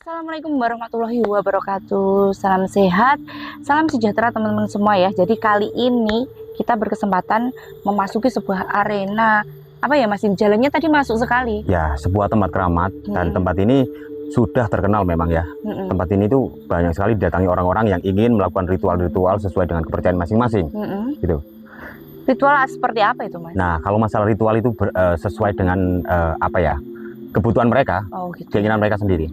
Assalamualaikum warahmatullahi wabarakatuh. Salam sehat, salam sejahtera teman-teman semua ya. Jadi kali ini kita berkesempatan memasuki sebuah arena. Apa ya Mas? Jalannya tadi masuk sekali. Ya, sebuah tempat keramat dan tempat ini sudah terkenal memang ya. Tempat ini tuh banyak sekali didatangi orang-orang yang ingin melakukan ritual-ritual sesuai dengan kepercayaan masing-masing. Gitu. Ritual seperti apa itu Mas? Nah, kalau masalah ritual itu sesuai dengan apa ya? Kebutuhan mereka, gitu. Keinginan mereka sendiri.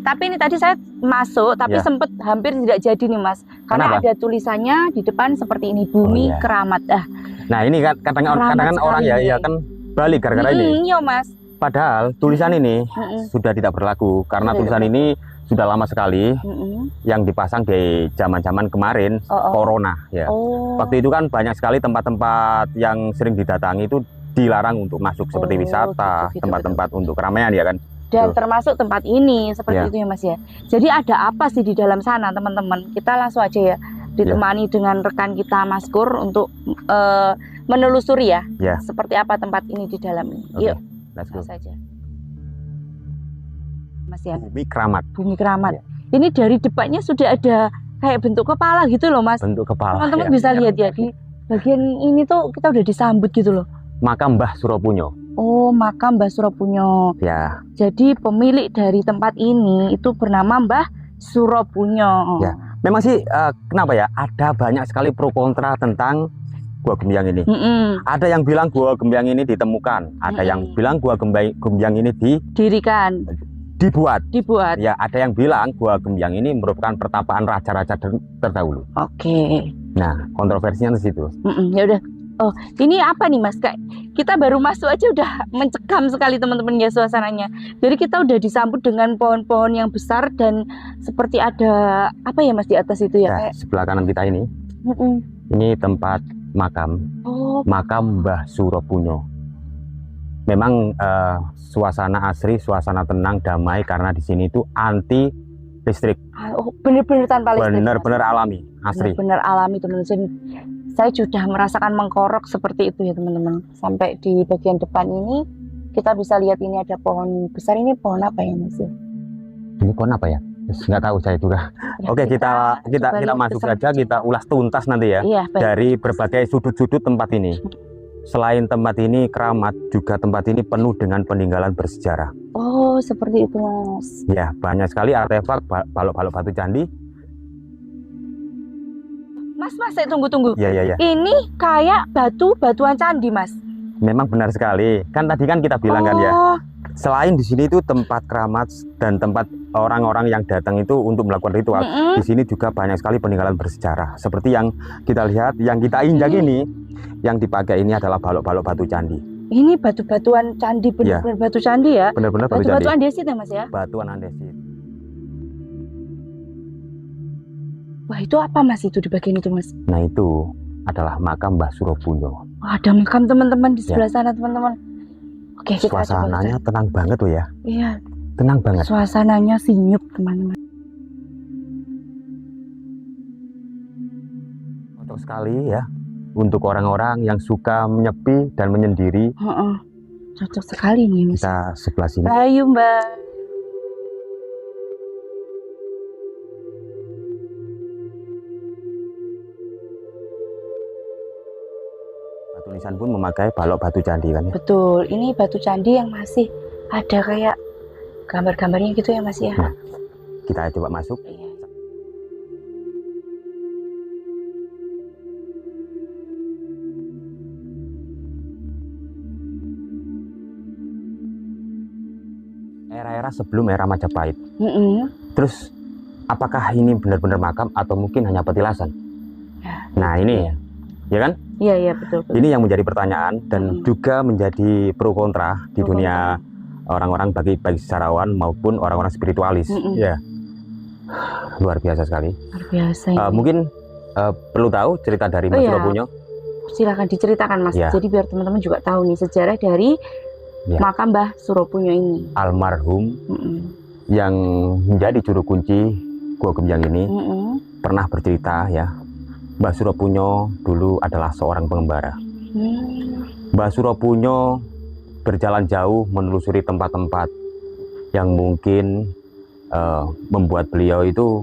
Tapi ini tadi saya masuk, tapi sempat hampir tidak jadi nih Mas, karena kenapa? ada tulisannya di depan seperti ini, bumi keramat. Nah ini kan kadang-kadang orang ya kan balik gara-gara ini. Iya Mas. Padahal tulisan ini sudah tidak berlaku karena tulisan ini sudah lama sekali yang dipasang di zaman-zaman kemarin corona ya. Waktu itu kan banyak sekali tempat-tempat yang sering didatangi itu dilarang untuk masuk seperti wisata, tempat-tempat untuk keramaian ya kan. Dan termasuk tempat ini seperti itu ya Mas ya. Jadi ada apa sih di dalam sana teman-teman? Kita langsung aja ya ditemani dengan rekan kita Mas Kur untuk menelusuri ya. Seperti apa tempat ini di dalam ini. Yuk, langsung saja. Mas ya. Bumi keramat. Bumi keramat. Ini dari depannya sudah ada kayak bentuk kepala gitu loh Mas. Bentuk kepala. Teman-teman bisa lihat ya di bagian ini tuh kita udah disambut gitu loh. Makam Mbah Suropunyo. Oh, makam Mbah Suropunyo. Ya. Jadi pemilik dari tempat ini itu bernama Mbah Suropunyo. Ya. Memang sih kenapa ya? Ada banyak sekali pro kontra tentang Gua Gembyang ini. Ada yang bilang Gua Gembyang ini ditemukan, ada yang bilang Gua Gembyang ini didirikan, dibuat. Ya, ada yang bilang Gua Gembyang ini merupakan pertapaan raja-raja terdahulu. Nah, kontroversinya di situ. Ya udah. Oh, ini apa nih Mas? Kayak kita baru masuk aja udah mencekam sekali teman-teman ya suasananya. Jadi kita udah disambut dengan pohon-pohon yang besar dan seperti ada apa ya Mas di atas itu ya? Nah, sebelah kanan kita ini. Ini tempat makam. Makam Mbah Suropunyo. Memang suasana asri, suasana tenang, damai karena di sini itu anti listrik. Bener-bener tanpa listrik. Bener-bener alami, asri. Bener-bener alami teman-teman. Saya sudah merasakan mengkorok seperti itu ya teman-teman. Sampai di bagian depan ini kita bisa lihat ini ada pohon besar. Ini pohon apa ya Mas? Ini pohon apa ya? Nggak tahu saya juga. Oke, kita masuk saja, kita ulas tuntas nanti ya. Dari berbagai sudut-sudut tempat ini. Selain tempat ini keramat, juga tempat ini penuh dengan peninggalan bersejarah. Oh, seperti itu Mas. Ya, banyak sekali artefak, balok-balok batu candi. Mas, saya tunggu. Ya. Ini kayak batuan candi, Mas. Memang benar sekali. Kan tadi kan kita bilang kan ya. Selain di sini itu tempat keramat dan tempat orang-orang yang datang itu untuk melakukan ritual. Di sini juga banyak sekali peninggalan bersejarah. Seperti yang kita lihat, yang kita injak ini, yang dipakai ini adalah balok-balok batu candi. Ini batu-batuan candi, benar-benar batu candi ya? Benar-benar batu candi. Batu andesit ya Mas ya? Batuan andesit. Wah, itu apa Mas itu di bagian itu Mas? Nah, itu adalah makam Mbah Suropunyo. Ada makam teman-teman di sebelah sana teman-teman. Oke, kita suasananya tenang banget tuh ya. Iya. Tenang banget. Suasananya senyum teman-teman. Cocok sekali ya untuk orang-orang yang suka menyepi dan menyendiri. Cocok sekali nih Mas. Kita sebelah sini. Ayo Mbak. Tulisan pun memakai balok batu candi kan ya. Betul, ini batu candi yang masih ada kayak gambar-gambarnya gitu ya Mas ya. Nah, kita coba masuk. Era-era sebelum era Majapahit. Terus apakah ini benar-benar makam atau mungkin hanya petilasan? Nah ini ya kan? Iya betul. Ini yang menjadi pertanyaan dan juga menjadi pro kontra di dunia orang-orang bagi sejarawan maupun orang-orang spiritualis. Ya, luar biasa sekali. Luar biasa. Mungkin perlu tahu cerita dari Mbah Suropunyo? Silakan diceritakan Mas. Jadi biar teman-teman juga tahu nih sejarah dari makam Mbah Suropunyo ini. Almarhum yang menjadi juru kunci Gua Gembyang ini pernah bercerita ya. Mbah Suropunyo dulu adalah seorang pengembara. Mbah Suropunyo berjalan jauh menelusuri tempat-tempat yang mungkin membuat beliau itu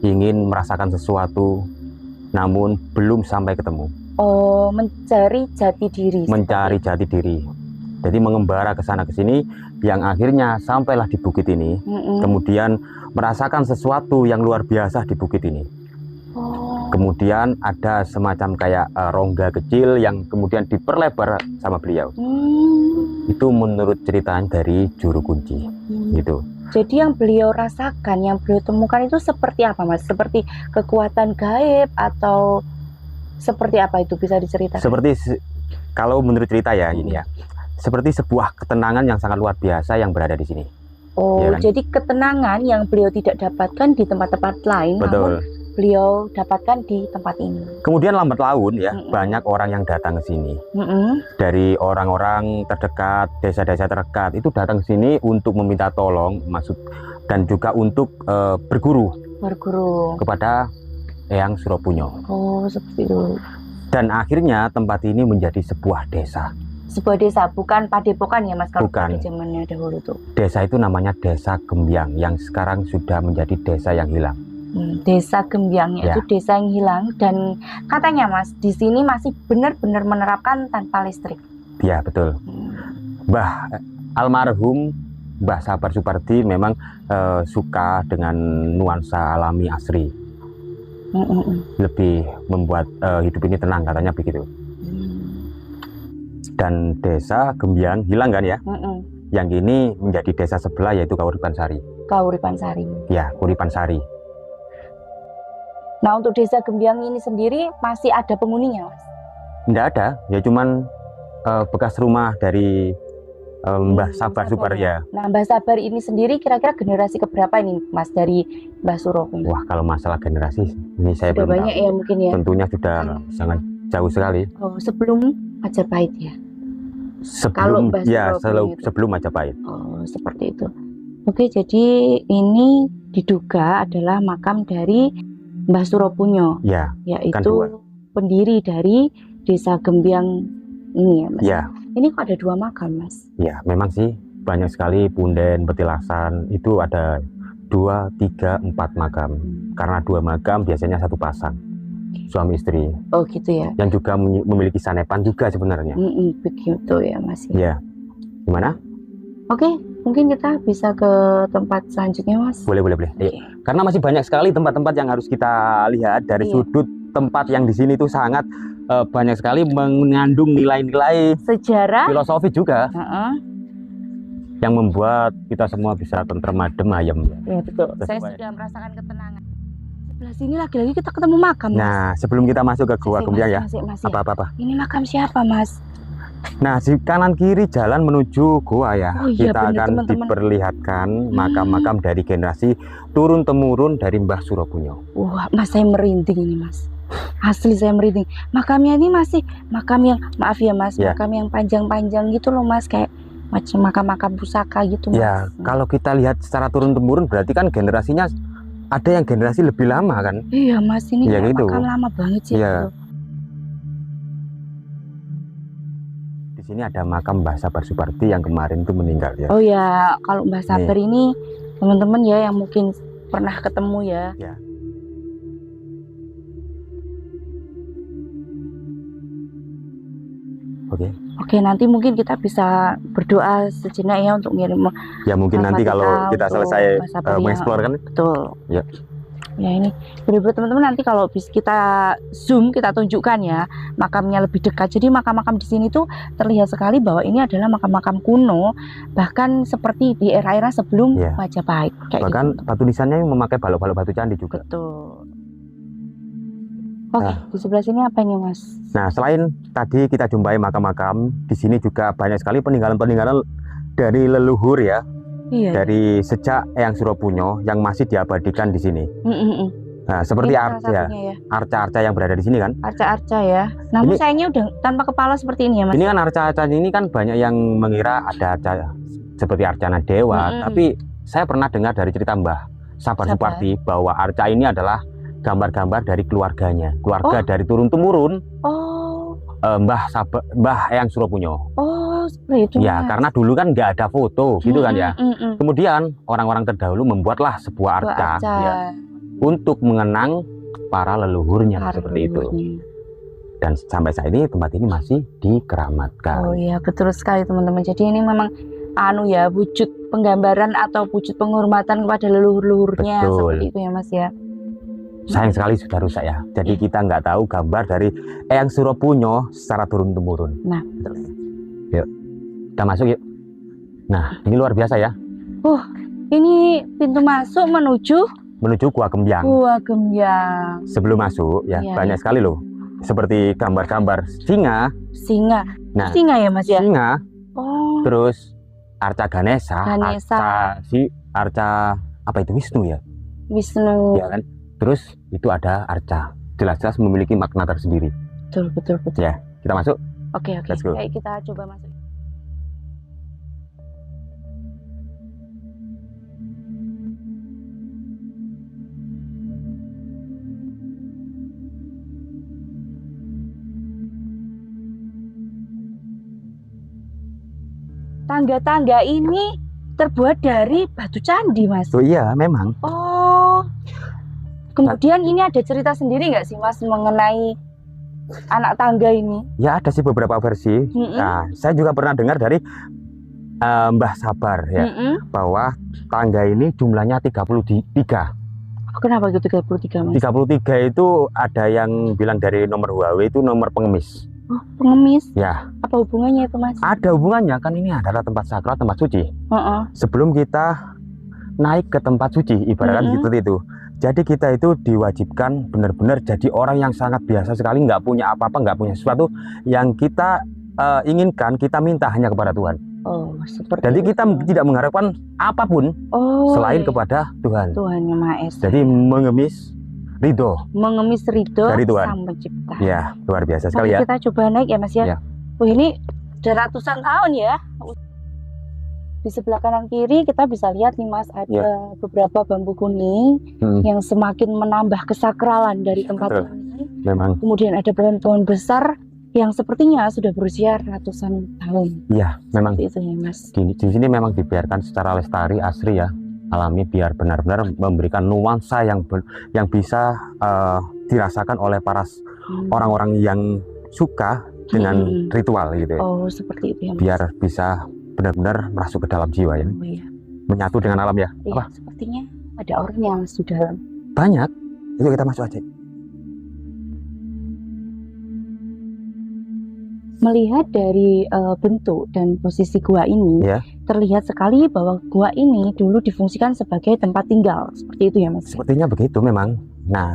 ingin merasakan sesuatu namun belum sampai ketemu. Oh, mencari jati diri. Mencari jati diri. Jadi mengembara ke sana ke sini, yang akhirnya sampailah di bukit ini. Kemudian merasakan sesuatu yang luar biasa di bukit ini. Kemudian ada semacam kayak rongga kecil yang kemudian diperlebar sama beliau. Itu menurut cerita dari juru kunci. Gitu. Jadi yang beliau rasakan, yang beliau temukan itu seperti apa, Mas? Seperti kekuatan gaib atau seperti apa, itu bisa diceritakan? Seperti, kalau menurut cerita ya ini ya, seperti sebuah ketenangan yang sangat luar biasa yang berada di sini. Oh, ya kan? Jadi ketenangan yang beliau tidak dapatkan di tempat-tempat lain. Betul. Namun beliau dapatkan di tempat ini. Kemudian lambat laun ya, banyak orang yang datang ke sini. Dari orang-orang terdekat, desa-desa terdekat itu datang ke sini untuk meminta tolong, maksud, dan juga untuk berguru kepada Eyang Suropunyo. Oh, seperti itu. Dan akhirnya tempat ini menjadi sebuah desa. Sebuah desa, bukan padepokan ya, Mas? Kalau bukan. Di zamannya dahulu tuh. Desa itu namanya Desa Gembyang, yang sekarang sudah menjadi desa yang hilang. Desa Gembyang itu desa yang hilang, dan katanya, Mas, di sini masih benar-benar menerapkan tanpa listrik. Ya, betul. Mbah almarhum Mbah Sabar Supardi memang suka dengan nuansa alami asri. Lebih membuat hidup ini tenang, katanya begitu. Dan desa Gembyang hilang kan ya? Yang ini menjadi desa sebelah, yaitu Kauripan Sari. Kauripan Sari. Ya, Kauripan Sari. Nah, untuk desa Gembyang ini sendiri masih ada penghuninya, Mas? Tidak ada, ya cuman bekas rumah dari Mbah Sabar Supardi. Ya. Nah, Mbah Sabar ini sendiri kira-kira generasi keberapa ini, Mas, dari Mbah Suropunyo? Wah, kalau masalah generasi ini saya sudah belum banyak tahu. Ya mungkin ya. Tentunya sudah sangat jauh sekali. Oh, sebelum Majapahit ya? Sebelum sebelum Majapahit. Oh, seperti itu. Oke, jadi ini diduga adalah makam dari Mbah Suropunyo, ya, yaitu pendiri dari Desa Gembyang ini ya, Mas. Ya. Ini kok ada 2 makam, Mas? Ya, memang sih banyak sekali punden, petilasan itu ada 2, 3, 4 makam. Karena 2 makam biasanya 1 pasang, suami istri. Oh gitu ya. Yang juga memiliki sanepan juga sebenarnya. Begitu ya, Mas. Ya. Gimana? Oke, mungkin kita bisa ke tempat selanjutnya, Mas. Boleh. Okay. Karena masih banyak sekali tempat-tempat yang harus kita lihat dari sudut tempat yang di sini itu sangat banyak sekali mengandung nilai-nilai sejarah, filosofi juga, yang membuat kita semua bisa tentrem, adem, ayem. Ya betul. Saya sudah merasakan ketenangan. Sebelah sini lagi-lagi kita ketemu makam, Mas. Nah, sebelum kita masuk ke Gua Gembyang ya. Apa-apa? Ini makam siapa, Mas? Nah, di kanan kiri jalan menuju gua ya, kita bener, akan diperlihatkan makam-makam dari generasi turun-temurun dari Mbah Suropunyo. Wah, Mas, saya merinding ini, Mas. Asli saya merinding. Makamnya ini masih makam yang, maaf ya, Mas, makam yang panjang-panjang gitu loh, Mas, kayak macam makam-makam pusaka gitu, Mas. Ya, kalau kita lihat secara turun-temurun berarti kan generasinya ada yang generasi lebih lama kan? Iya, Mas, ini ya, gitu. Makam lama banget sih. Ya. Di sini ada makam Mbah Sabar Supardi yang kemarin itu meninggal ya. Oh ya, kalau Mbah Sabar ini teman-teman ya yang mungkin pernah ketemu ya. Oke, nanti mungkin kita bisa berdoa sejenak ya untuk ngirim. Ya mungkin nanti kalau kita selesai mengeksplor kan. Betul. Ya. Ya ini benar-benar teman-teman, nanti kalau kita zoom kita tunjukkan ya makamnya lebih dekat. Jadi makam-makam di sini tuh terlihat sekali bahwa ini adalah makam-makam kuno, bahkan seperti di era-era sebelum Majapahit. Bahkan gitu. Batu nisannya memakai balok-balok batu candi juga. Betul. Oke, di sebelah sini apa ini, Mas? Nah, selain tadi kita jumpai makam-makam, di sini juga banyak sekali peninggalan-peninggalan dari leluhur ya. Dari sejak Eyang Suropunyo yang masih diabadikan di sini. Nah, seperti arca-arca yang berada di sini kan? Arca-arca ya. Namun sayangnya udah tanpa kepala seperti ini ya, Mas. Ini kan arca-arca ini kan banyak yang mengira ada arca seperti Arcana Dewa, tapi saya pernah dengar dari cerita Mbah Sabar Supardi bahwa arca ini adalah gambar-gambar dari keluarganya, keluarga dari turun-temurun Mbah Eyang Suropunyo. seperti itu. Ya, Mas. karena dulu kan nggak ada foto, gitu kan ya. Kemudian orang-orang terdahulu membuatlah sebuah arca, ya, untuk mengenang para leluhurnya seperti itu. Dan sampai saat ini tempat ini masih dikeramatkan. Oh iya, betul sekali teman-teman. Jadi ini memang ya, wujud penggambaran atau wujud penghormatan kepada leluhur-leluhurnya seperti itu ya Mas ya. Sayang sekali sudah rusak ya. Jadi kita nggak tahu gambar dari Eyang Suropunyo secara turun-temurun. Nah, betul. Yuk, kita masuk yuk. Nah, ini luar biasa ya. Ini pintu masuk menuju Gua Gembyang. Gua Gembyang. Sebelum masuk ya, banyak sekali loh. Seperti gambar-gambar singa. Nah, singa ya Mas ya? Singa. Terus arca Ganesha. Arca apa itu, Wisnu ya? Wisnu. Ya kan? Terus itu ada arca. Jelas-jelas memiliki makna tersendiri. Betul. Ya, kita masuk. Oke. Let's go. Baik, kita coba masuk. Tangga-tangga ini terbuat dari batu candi, Mas. Oh iya, memang. Kemudian ini ada cerita sendiri nggak sih, Mas, mengenai anak tangga ini? Ya, ada sih beberapa versi. Nah, saya juga pernah dengar dari Mbah Sabar ya, bahwa tangga ini jumlahnya 33. Kenapa gitu 33, Mas? 33 itu ada yang bilang dari nomor Huawei itu nomor pengemis. Pengemis? Ya. Apa hubungannya itu, Mas? Ada hubungannya, kan ini adalah tempat sakral, tempat suci. Sebelum kita naik ke tempat suci, ibaratkan seperti itu. Jadi kita itu diwajibkan benar-benar jadi orang yang sangat biasa sekali, nggak punya apa-apa, nggak punya sesuatu yang kita inginkan, kita minta hanya kepada Tuhan. Seperti jadi itu. Kita tidak mengharapkan apapun selain kepada Tuhan. Tuhan Yang Maha Esa. Jadi mengemis ridho dari Tuhan, Sang Pencipta. Ya, luar biasa sekali. Mari kita coba naik ya, Mas ya. Ini udah ratusan tahun ya. Di sebelah kanan kiri kita bisa lihat nih, Mas, ada beberapa bambu kuning yang semakin menambah kesakralan dari tempat ini. Memang. Kemudian ada pohon-pohon besar yang sepertinya sudah berusia ratusan tahun. Iya, memang. Seperti itu ya, Mas. Di sini memang dibiarkan secara lestari, asri ya, alami, biar benar-benar memberikan nuansa yang bisa dirasakan oleh para orang-orang yang suka dengan ritual gitu ya. Seperti itu ya, Mas. Biar bisa benar-benar masuk ke dalam jiwa ya. Menyatu dengan alam ya. Iya, sepertinya ada orang yang sudah banyak. Itu kita masuk aja. Melihat dari bentuk dan posisi gua ini, terlihat sekali bahwa gua ini dulu difungsikan sebagai tempat tinggal. Seperti itu ya, Mas? Sepertinya begitu memang. Nah,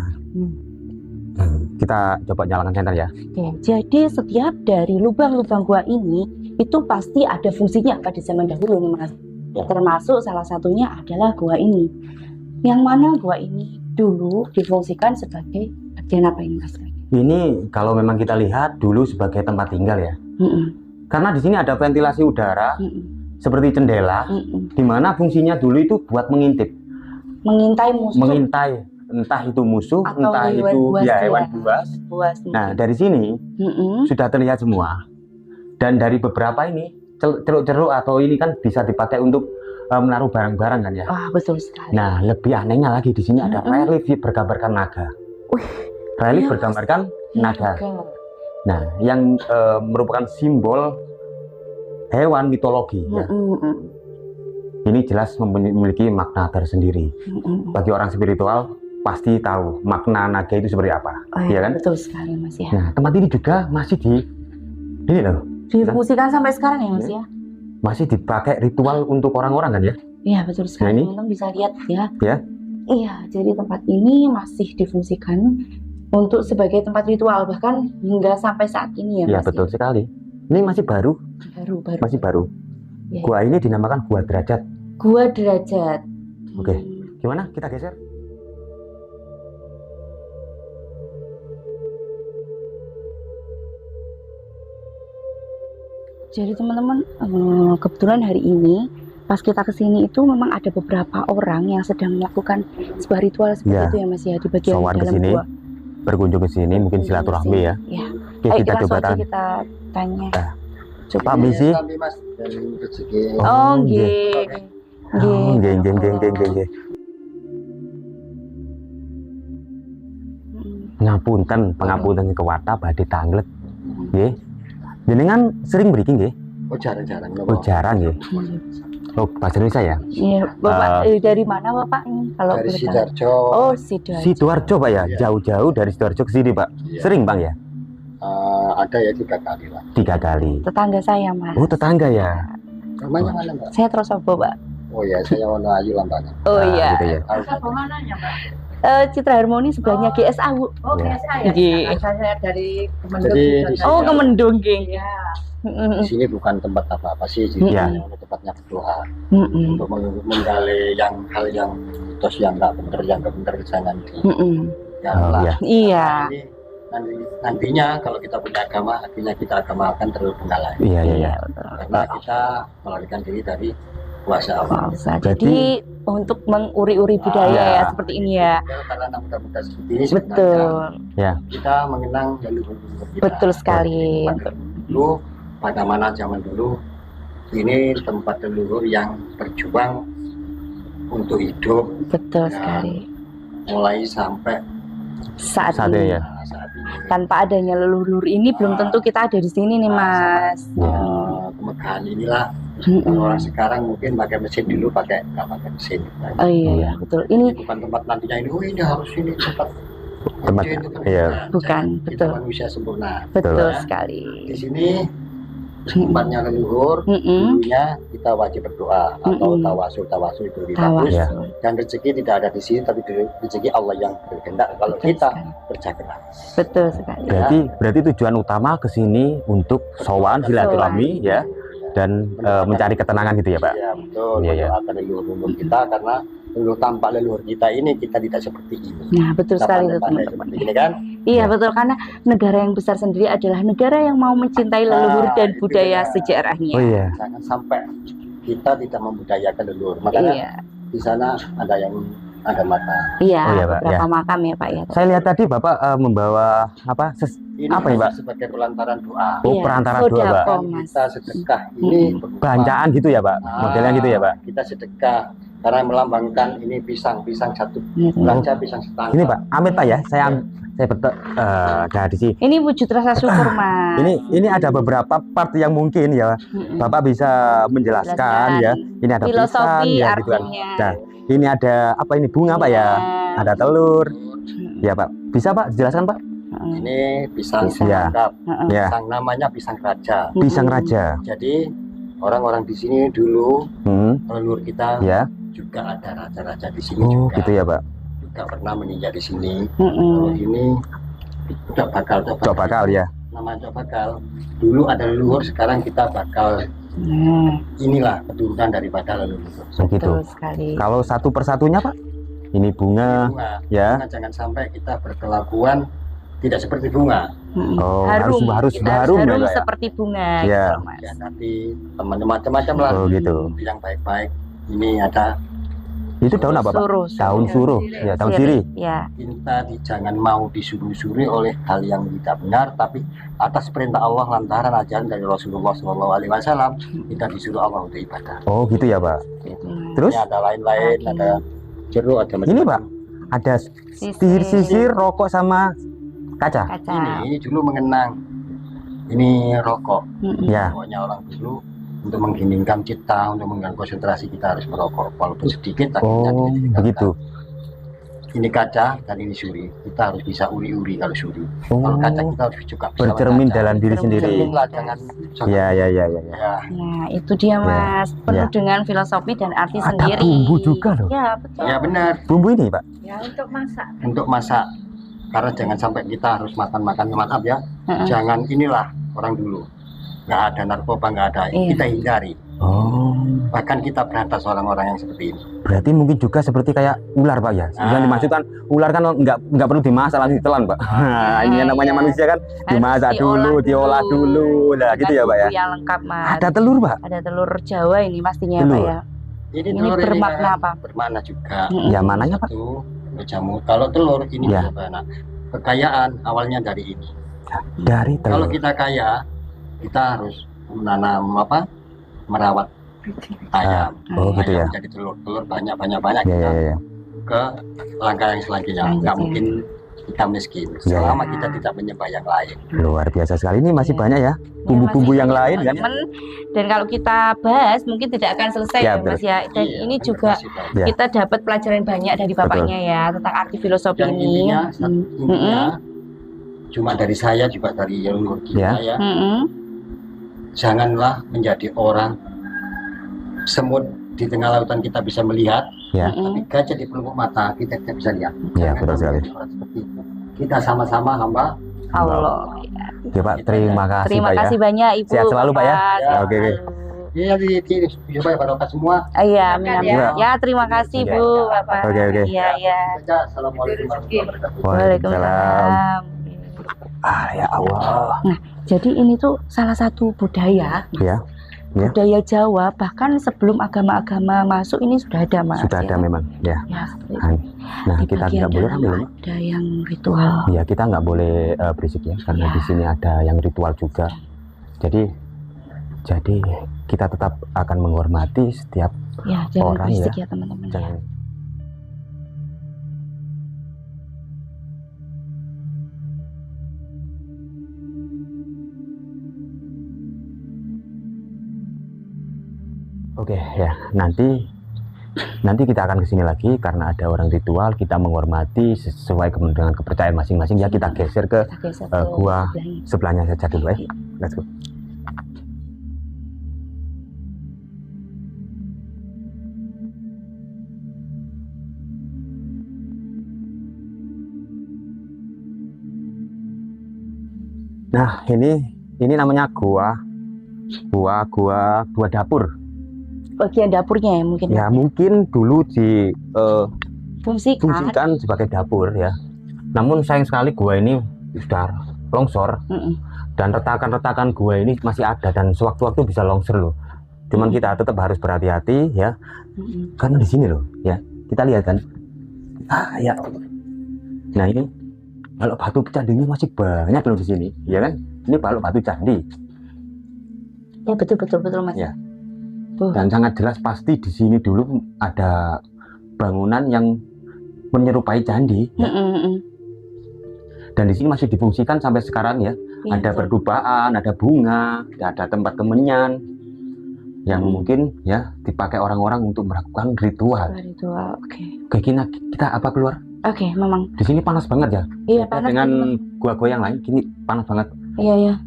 kita coba nyalakan senter ya. Jadi setiap dari lubang-lubang gua ini itu pasti ada fungsinya pada zaman dahulu nih, Mas. Termasuk salah satunya adalah gua ini. Yang mana gua ini dulu difungsikan sebagai bagian apa ini, Mas? Ini kalau memang kita lihat dulu sebagai tempat tinggal ya. Karena di sini ada ventilasi udara seperti jendela, di mana fungsinya dulu itu buat mengintip, mengintai musuh, entah itu musuh, atau entah itu hewan buas. Nah, dari sini sudah terlihat semua. Dan dari beberapa ini ceruk-ceruk atau ini kan bisa dipakai untuk menaruh barang-barang kan ya. Betul sekali. Nah, lebih anehnya lagi di sini ada relief bergambarkan naga. Relief bergambarkan naga. Nah, yang merupakan simbol hewan mitologi ya. Ini jelas memiliki makna tersendiri. Bagi orang spiritual pasti tahu makna naga itu seperti apa, ya kan? Betul sekali, Mas ya. Nah, tempat ini juga masih ini loh. Difungsikan sampai sekarang ya, Mas ya. Masih dipakai ritual untuk orang-orang kan ya? Iya, betul sekali. Teman-teman bisa lihat ya. Iya, jadi tempat ini masih difungsikan untuk sebagai tempat ritual bahkan hingga sampai saat ini ya, Mas. Iya, betul sekali. Ini masih baru. Masih baru. Gua ini dinamakan Gua Derajat. Gua Derajat. Oke. Gimana? Kita geser. Jadi teman-teman, kebetulan hari ini pas kita kesini itu memang ada beberapa orang yang sedang melakukan sebuah ritual seperti itu ya, Mas ya, di bagian dalam gua. Berkunjung ke sini mungkin silaturahmi ya. Oke, kita coba kita tanya. Coba misi. Mas dari rezeki. Oh, nggih. Nggih. Ngapunten, pangapunten kewata badhe tanglet. Nggih. Jenengan sering mriki nggih? Oh, jarang-jarang. Oh, jarang nggih. Oh, bahasa Indonesia ya? Iya, Bapak dari mana Bapak ini? Kalau dari boleh tahu? Sidoarjo. Oh, Sidoarjo. Sidoarjo Pak ya? Iya. Jauh-jauh dari Sidoarjo ke sini, Pak. Iya. Sering, Bang ya? Ada ya 3 kali lah. 3 kali. Tetangga saya, Mas. Oh, tetangga ya? Rumahnya mana, Mbak? Saya Trosobo, Pak. Oh ya, saya Wonoayu Lambangan. Oh Nah, iya. gitu ya. Mananya, Mbak? Citra Harmoni sebelahnya GSA, Bu. Oh, Ya. GSA ya. Nggih. Saya dari Kemendung. Jadi juga di saya. Oh, Kemendung, nggih. Ya. Di sini bukan tempat apa-apa sih, Iya. jadi tempatnya berdoa Mm-mm. untuk menggali hal yang terus yang nggak benar, yang nggak benar jangan di Mm-mm. Oh, iya. Iya. Nantinya kalau kita punya agama, artinya kita agama akan terlalu penggalan. Iya. betul. Karena kita melarikan diri dari kuasa Allah. Puasa. Berarti- Jadi untuk menguri-uri budaya Iya. ya seperti ini ya. Karena anak muda-muda seperti ini sebenarnya Betul. kita mengenang leluhur kita. Betul sekali. Tempat dulu, pada mana zaman dulu, ini tempat leluhur yang berjuang untuk hidup Betul Ya. sekali. mulai sampai Saat Saat ini. ini ya. saat ini. Tanpa adanya leluhur ini belum tentu kita ada di sini nih, Mas. Kemegahan inilah Mm-mm. kalau orang sekarang mungkin pakai mesin dulu nggak pakai mesin. Oh iya, betul. Ini Bukan tempat nantinya ini harus ini tempat Tempat, iya. Bukan, kita betul. manusia sempurna. betul Ya. sekali. Di sini tempatnya leluhur, Mm-mm. dulunya kita wajib berdoa atau Mm-mm. tawasul itu lebih Tawas. bagus. Ya. Dan rezeki tidak ada di sini, tapi rezeki Allah yang berkehendak kalau Betul kita sekali. kerja keras. Betul sekali. Berarti tujuan utama ke sini untuk sowan silaturahmi ya dan mencari ketenangan gitu ya, Pak. Iya betul. Iya, iya. Mendoakan leluhur kita karena tanpa leluhur kita ini kita tidak seperti ini. Nah, betul Kita sekali itu, pandai-pandai teman-teman. seperti ini kan? Iya, betul, karena negara yang besar sendiri adalah negara yang mau mencintai leluhur Nah, dan itu budaya dia. sejarahnya. Oh iya. Jangan sampai kita tidak membudayakan leluhur. Makanya Iya. di sana ada yang ada mata. Iya, Oh iya, Pak, beberapa makam ya, Pak ya. Saya lihat tadi Bapak membawa apa? Ini Apa ya, Pak? sebagai pelantaran doa. Oh, Iya, perantara doa, Pak. sodako, Kan Mas. kita sedekah ini berupa- Bancaan gitu ya, Pak. Modelnya gitu ya, Pak. Kita sedekah karena melambangkan ini pisang satu. Belanja pisang setangkap. Ini Pak, amit Pak ya. Saya betul di sini. Ini wujud rasa syukur, Mas. Ini ada beberapa part yang mungkin ya Mm-mm. Bapak bisa menjelaskan ya. Ini ada pisang Filosofi ya gitu kan. artinya. Nah, ini ada apa ini bunga Pak ya? Ada telur. Ya Pak. Bisa Pak jelaskan Pak? Ini pisang Ya. setangkap. Ya. Pisang namanya pisang raja. Pisang raja. Jadi orang-orang di sini dulu leluhur kita Ya. juga ada raja-raja di sini Oh, juga. gitu ya Pak. Juga pernah meninggal di sini. Mm-mm. Kalau ini Cok bakal. Cok bakal ya. Nama Cok bakal. Dulu ada leluhur, sekarang kita bakal. Nah, Inilah keturunan daripada leluhur. Begitu. betul sekali. Kalau satu persatunya Pak? Ini bunga Bunga. ya. Bunga, jangan sampai kita berkelakuan tidak seperti bunga. Mm-mm. Oh, harum, harus kita harum ya, harum Pak, ya? seperti bunga, Ya. gitu, Mas. Ya nanti teman-teman macam-macam lah. Oh, gitu. Yang baik-baik. Ini ada Itu daun apa Pak? Suruh, Daun suruh. Ya, daun sirih. Ya, kita jangan mau disuruh-suri oleh hal yang tidak benar, tapi atas perintah Allah lantaran ajaran dari Rasulullah SAW kita disuruh Allah untuk ibadah. Oh, gitu ya Pak. gitu, Mas. Terus Ini ada lain-lain, Oke. ada jeruk, ada ini Pak, ada sisir rokok sama kaca. kaca. Ini dulu mengenang. Ini rokok. Mm-mm. Ya. Pokoknya orang dulu untuk mengheningkan kita, untuk mengganggu konsentrasi kita harus merokok walaupun sedikit. tapi Oh, kita begitu. Ini kaca dan ini suri. Kita harus bisa uri-uri kalau suri. Oh, Kalau kaca kita harus juga bisa bercermin berkaca. dalam diri sendiri. Cerminlah, jangan Ya. ya. Nah, itu dia, Mas. Penuh Ya. dengan filosofi dan arti Ada sendiri. bumbu juga loh. Ya, betul. Ya benar, Bumbu ini Pak. Ya, untuk masak. untuk masak. Karena jangan sampai kita harus makan-makan, maaf ya. Heeh. Jangan inilah orang dulu. Nggak ada narkoba, nggak ada. Iya. Kita hindari. Oh, Bahkan kita berantas orang-orang yang seperti ini. berarti mungkin juga seperti kayak ular Pak ya. Yang dimaksudkan ular kan nggak perlu dimasak langsung ditelan Pak. Nah, ini yang namanya iya. manusia kan Harus dimasak dulu, diolah dulu. Nah, gitu ya Pak ya. Bumbu yang lengkap, Mas. Ada telur Pak. Ada telur Jawa ini pastinya, Telur. Pak ya. Ini Ini telur bermakna kan apa? bermakna juga. Mm-mm. Ya mananya Pak? Satu, berjamu. Kalau telur ini Ya. bermakna kekayaan awalnya dari ini. Dari Kalau telur. kita kaya, kita harus menanam merawat ayam. Oh gitu ya. Jadi telur banyak Ya. ke langkah yang selanjutnya. Nggak mungkin kita miskin selama kita tidak menyembah yang lain. Luar biasa sekali, ini masih banyak ya bumbu-bumbu yang lain kan. Dan kalau kita bahas mungkin tidak akan selesai ya Mas ya. Dan ini juga kita dapat pelajaran banyak dari bapaknya ya tentang arti filosofi dan ini. intinya cuma dari saya juga dari leluhur kita ya. Janganlah menjadi orang semut di tengah lautan kita bisa melihat, tapi gajah di pelupuk mata kita tidak bisa lihat. Ya, betul sekali. Seperti itu. Kita sama-sama hamba Allah. Ya Pak, terima kasih Terima Pak kasih ya. banyak Ibu. Sehat selalu Pak ya. Oke. Iya, supaya barokah semua. Iya, ya terima kasih Bu, Bapak. Oke. Iya. Assalamualaikum warahmatullahi wabarakatuh. Waalaikumsalam. Ya Allah. Nah, jadi ini tuh salah satu budaya. Ya. Budaya Jawa, bahkan sebelum agama-agama masuk ini sudah ada Mas. Sudah ada memang ya. Nah, di kita tidak boleh ambil. Ada yang ritual. Ya, kita nggak boleh berisik ya, karena di sini ada yang ritual juga. Jadi kita tetap akan menghormati setiap jangan orang berisik ya. Teman-teman. Jangan. Oke ya, nanti kita akan kesini lagi karena ada orang ritual, kita menghormati sesuai dengan kepercayaan masing-masing ya. Kita geser ke gua sebelahnya saja dulu ya. Let's go. Nah, ini namanya gua dapur. Bagian dapurnya ya mungkin. Ya, mungkin dulu fungsikan sebagai dapur ya. Namun sayang sekali gua ini sudah longsor. Dan retakan-retakan gua ini masih ada dan sewaktu-waktu bisa longsor loh. Cuman kita tetap harus berhati-hati ya. Karena di sini loh ya. Kita lihat kan. Ya. Nah, ini kalau batu candinya masih banyak loh di sini, ya kan? Ini kalau batu candi. Ya betul Mas. Ya. Dan sangat jelas pasti di sini dulu ada bangunan yang menyerupai candi. Ya. Dan di sini masih difungsikan sampai sekarang ya. Ada berdubaan, ada bunga, ada tempat kemenyan yang mungkin ya dipakai orang-orang untuk melakukan ritual. Oke, kita apa keluar? Oke, memang. Di sini panas banget ya. Iya, panas. Dengan gua-gua yang lain, kini panas banget. Iya.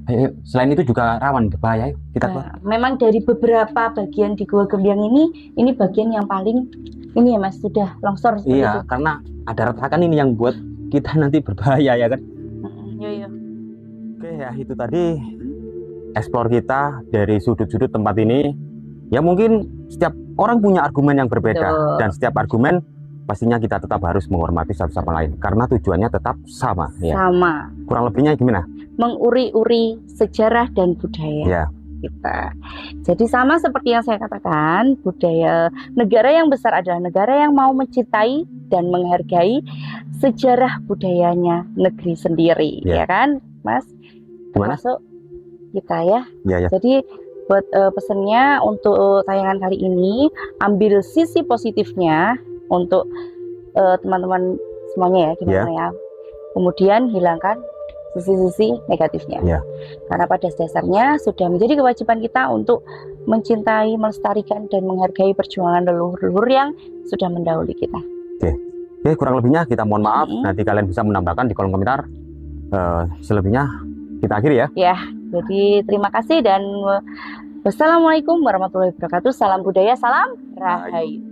Selain itu juga rawan berbahaya. Kita keluar. Memang dari beberapa bagian di Gua Gembyang ini bagian yang paling ini ya Mas, sudah longsor seperti itu. Karena ada retakan ini yang buat kita nanti berbahaya ya kan. Iya. Oke ya, itu tadi explore kita dari sudut-sudut tempat ini. Ya mungkin setiap orang punya argumen yang berbeda. Dan setiap argumen pastinya kita tetap harus menghormati satu sama lain karena tujuannya tetap sama ya. Sama. Kurang lebihnya gimana? Menguri-uri sejarah dan budaya kita. Jadi sama seperti yang saya katakan, budaya negara yang besar adalah negara yang mau mencintai dan menghargai sejarah budayanya negeri sendiri, ya kan, Mas? Termasuk kita ya. Jadi buat pesennya untuk tayangan kali ini, ambil sisi positifnya untuk teman-teman semuanya ya, gimana ya. Kemudian hilangkan sisi-sisi negatifnya. Karena pada dasarnya sudah menjadi kewajiban kita untuk mencintai, melestarikan dan menghargai perjuangan leluhur-leluhur yang sudah mendahului kita. Oke, kurang lebihnya kita mohon maaf. Nanti kalian bisa menambahkan di kolom komentar. Selebihnya kita akhiri ya. Ya, jadi terima kasih dan wassalamualaikum warahmatullahi wabarakatuh. Salam budaya, salam rahayu.